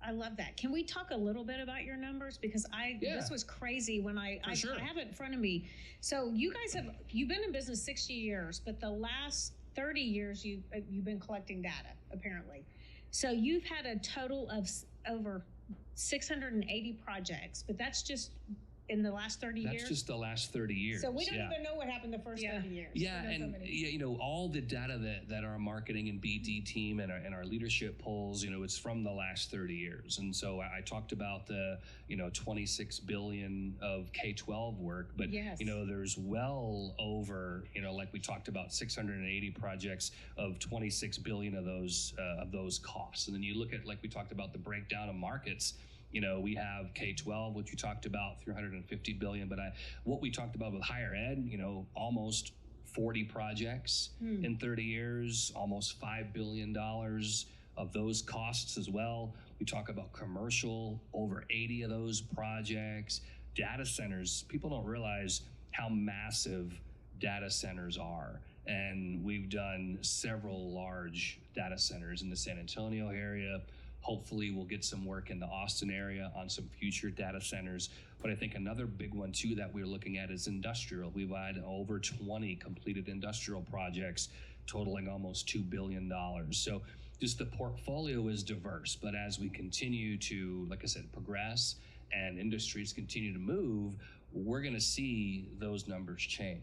I love that. Can we talk a little bit about your numbers? Because this was crazy when I have it in front of me. So you guys you've been in business 60 years, but the last 30 years you've been collecting data, apparently. So you've had a total of over 680 projects, but that's just in the last 30 years? That's just the last 30 years. So we don't even know what happened the first 30 years. Yeah, and all the data that our marketing and BD team and our leadership pulls, it's from the last 30 years. And so I talked about the, 26 billion of K-12 work, but, there's well over, like we talked about 680 projects of 26 billion of those costs. And then you look at, like we talked about, the breakdown of markets. We have K-12, which you talked about, 350 billion. But what we talked about with higher ed, almost 40 projects in 30 years, almost $5 billion of those costs as well. We talk about commercial, over 80 of those projects. Data centers, people don't realize how massive data centers are. And we've done several large data centers in the San Antonio area. Hopefully we'll get some work in the Austin area on some future data centers. But I think another big one too that we're looking at is industrial. We've had over 20 completed industrial projects totaling almost $2 billion. So just the portfolio is diverse, but as we continue to, like I said, progress and industries continue to move, we're going to see those numbers change.